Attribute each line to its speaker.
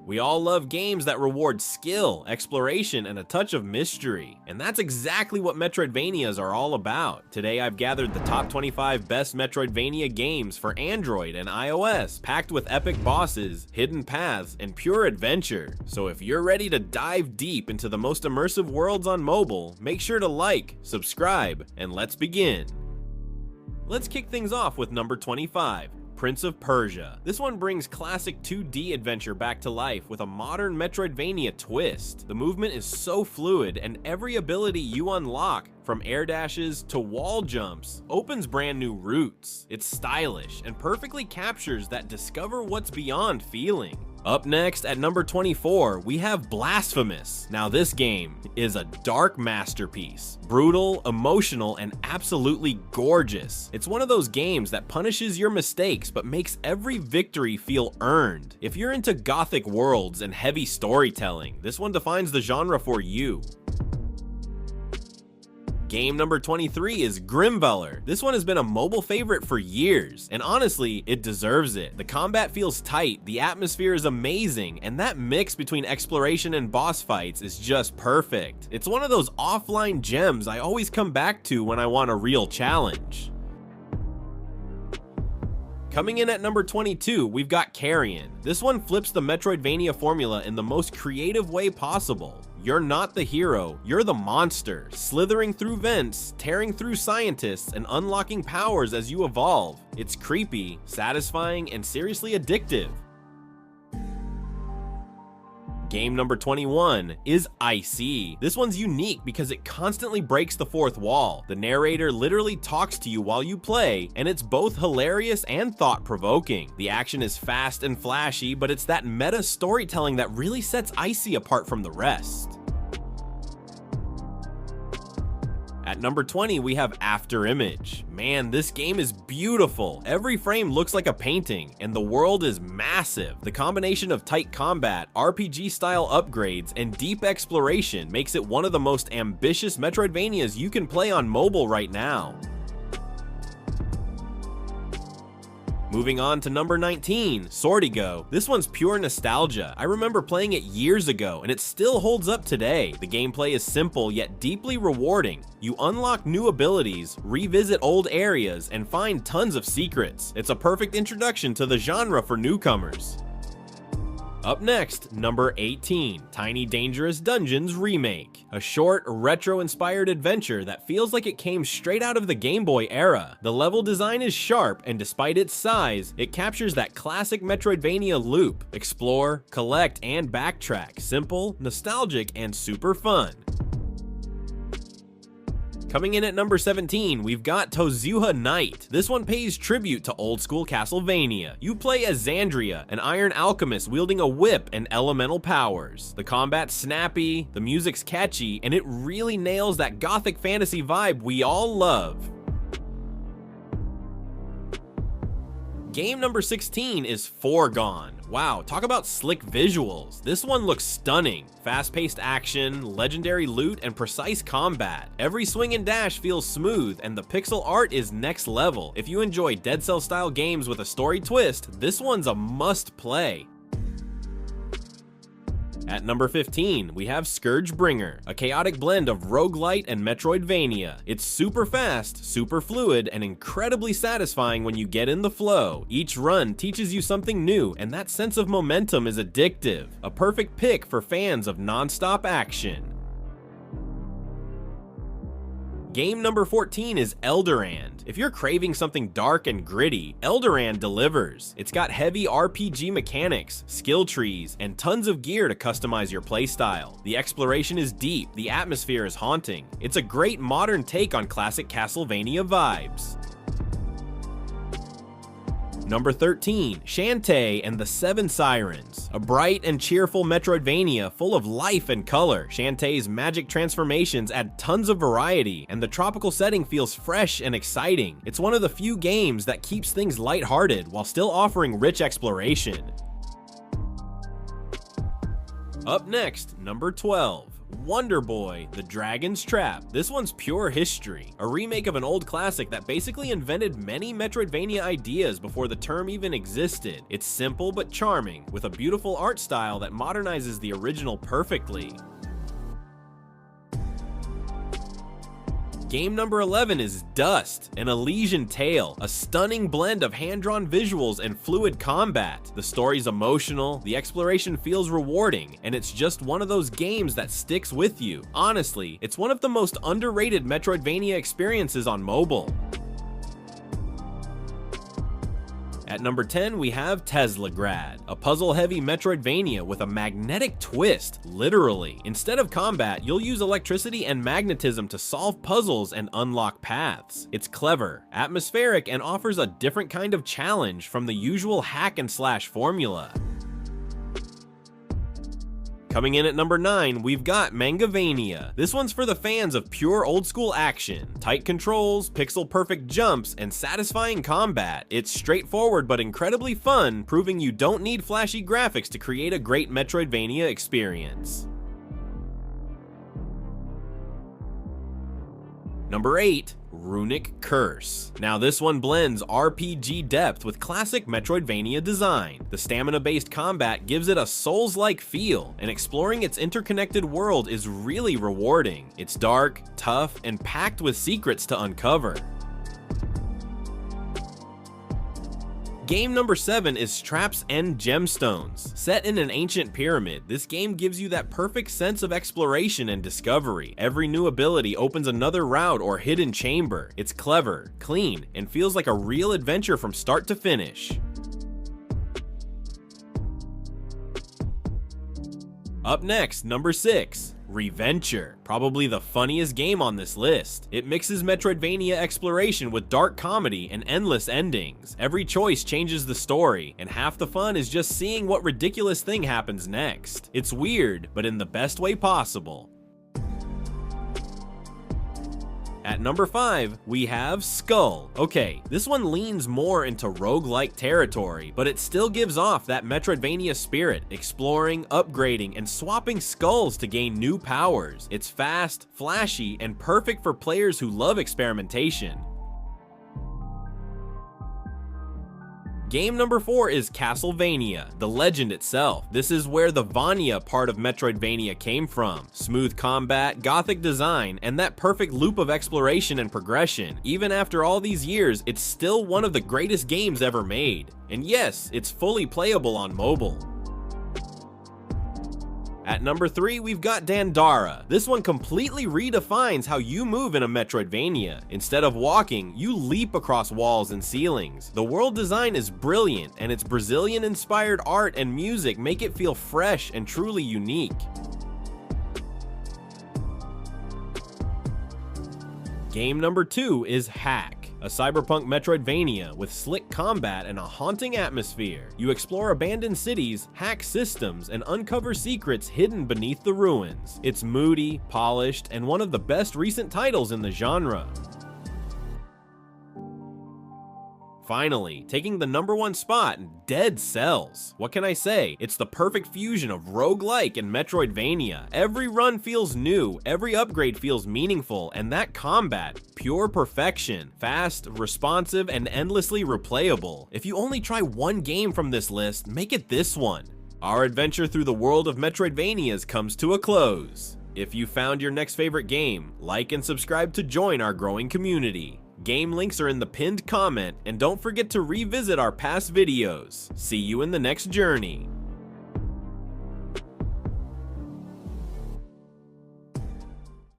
Speaker 1: We all love games that reward skill, exploration, and a touch of mystery, and that's exactly what Metroidvanias are all about. Today I've gathered the top 25 best Metroidvania games for Android and iOS, packed with epic bosses, hidden paths, and pure adventure. So if you're ready to dive deep into the most immersive worlds on mobile, make sure to like, subscribe, and let's begin. Let's kick things off with number 25. Prince of Persia. This one brings classic 2D adventure back to life with a modern Metroidvania twist. The movement is so fluid, and every ability you unlock, from air dashes to wall jumps, opens brand new routes. It's stylish and perfectly captures that discover what's beyond feeling. Up next, at number 24, we have Blasphemous. Now this game is a dark masterpiece. Brutal, emotional, and absolutely gorgeous. It's one of those games that punishes your mistakes but makes every victory feel earned. If you're into gothic worlds and heavy storytelling, this one defines the genre for you. Game number 23 is Grimvalor. This one has been a mobile favorite for years, and honestly, it deserves it. The combat feels tight, the atmosphere is amazing, and that mix between exploration and boss fights is just perfect. It's one of those offline gems I always come back to when I want a real challenge. Coming in at number 22, we've got Carrion. This one flips the Metroidvania formula in the most creative way possible. You're not the hero, you're the monster, slithering through vents, tearing through scientists, and unlocking powers as you evolve. It's creepy, satisfying, and seriously addictive. Game number 21 is ICEY. This one's unique because it constantly breaks the fourth wall. The narrator literally talks to you while you play, and it's both hilarious and thought-provoking. The action is fast and flashy, but it's that meta storytelling that really sets ICEY apart from the rest. At number 20, we have Afterimage. Man, this game is beautiful. Every frame looks like a painting, and the world is massive. The combination of tight combat, RPG-style upgrades, and deep exploration makes it one of the most ambitious Metroidvanias you can play on mobile right now. Moving on to number 19, Swordigo. This one's pure nostalgia. I remember playing it years ago, and it still holds up today. The gameplay is simple yet deeply rewarding. You unlock new abilities, revisit old areas, and find tons of secrets. It's a perfect introduction to the genre for newcomers. Up next, number 18, Tiny Dangerous Dungeons Remake. A short, retro-inspired adventure that feels like it came straight out of the Game Boy era. The level design is sharp, and despite its size, it captures that classic Metroidvania loop. Explore, collect, and backtrack. Simple, nostalgic, and super fun. Coming in at number 17, we've got Toziuha Knight. This one pays tribute to old school Castlevania. You play as Xandria, an iron alchemist wielding a whip and elemental powers. The combat's snappy, the music's catchy, and it really nails that gothic fantasy vibe we all love. Game number 16 is Foregone. Wow, talk about slick visuals. This one looks stunning. Fast-paced action, legendary loot, and precise combat. Every swing and dash feels smooth, and the pixel art is next level. If you enjoy Dead Cell-style games with a story twist, this one's a must-play. At number 15, we have ScourgeBringer, a chaotic blend of roguelite and Metroidvania. It's super fast, super fluid, and incredibly satisfying when you get in the flow. Each run teaches you something new, and that sense of momentum is addictive. A perfect pick for fans of non-stop action. Game number 14 is Elderand. If you're craving something dark and gritty, Elderand delivers. It's got heavy RPG mechanics, skill trees, and tons of gear to customize your playstyle. The exploration is deep, the atmosphere is haunting. It's a great modern take on classic Castlevania vibes. Number 13, Shantae and the Seven Sirens. A bright and cheerful Metroidvania full of life and color. Shantae's magic transformations add tons of variety, and the tropical setting feels fresh and exciting. It's one of the few games that keeps things lighthearted while still offering rich exploration. Up next, number 12. Wonder Boy: The Dragon's Trap. This one's pure history, a remake of an old classic that basically invented many Metroidvania ideas before the term even existed. It's simple but charming, with a beautiful art style that modernizes the original perfectly. Game number 11 is Dust, an Elysian tale, a stunning blend of hand-drawn visuals and fluid combat. The story's emotional, the exploration feels rewarding, and it's just one of those games that sticks with you. Honestly, it's one of the most underrated Metroidvania experiences on mobile. At number 10, we have Teslagrad, a puzzle-heavy Metroidvania with a magnetic twist, literally. Instead of combat, you'll use electricity and magnetism to solve puzzles and unlock paths. It's clever, atmospheric, and offers a different kind of challenge from the usual hack and slash formula. Coming in at number 9, we've got Mangavania. This one's for the fans of pure old school action, tight controls, pixel perfect jumps, and satisfying combat. It's straightforward but incredibly fun, proving you don't need flashy graphics to create a great Metroidvania experience. Number 8, Runic Curse. Now this one blends RPG depth with classic Metroidvania design. The stamina-based combat gives it a Souls-like feel, and exploring its interconnected world is really rewarding. It's dark, tough, and packed with secrets to uncover. Game number 7 is Traps and Gemstones. Set in an ancient pyramid, this game gives you that perfect sense of exploration and discovery. Every new ability opens another route or hidden chamber. It's clever, clean, and feels like a real adventure from start to finish. Up next, number 6. Reventure, probably the funniest game on this list. It mixes Metroidvania exploration with dark comedy and endless endings. Every choice changes the story, and half the fun is just seeing what ridiculous thing happens next. It's weird, but in the best way possible. At number 5, we have Skul. Okay, this one leans more into roguelike territory, but it still gives off that Metroidvania spirit, exploring, upgrading, and swapping skulls to gain new powers. It's fast, flashy, and perfect for players who love experimentation. Game number 4 is Castlevania, the legend itself. This is where the Vania part of Metroidvania came from. Smooth combat, gothic design, and that perfect loop of exploration and progression. Even after all these years, it's still one of the greatest games ever made. And yes, it's fully playable on mobile. At number 3, we've got Dandara. This one completely redefines how you move in a Metroidvania. Instead of walking, you leap across walls and ceilings. The world design is brilliant, and its Brazilian-inspired art and music make it feel fresh and truly unique. Game number 2 is HAAK, a cyberpunk Metroidvania with slick combat and a haunting atmosphere. You explore abandoned cities, hack systems, and uncover secrets hidden beneath the ruins. It's moody, polished, and one of the best recent titles in the genre. Finally, taking the number 1 spot, Dead Cells. What can I say? It's the perfect fusion of roguelike and Metroidvania. Every run feels new, every upgrade feels meaningful, and that combat, pure perfection. Fast, responsive, and endlessly replayable. If you only try one game from this list, make it this one. Our adventure through the world of Metroidvanias comes to a close. If you found your next favorite game, like and subscribe to join our growing community. Game links are in the pinned comment, and don't forget to revisit our past videos. See you in the next journey.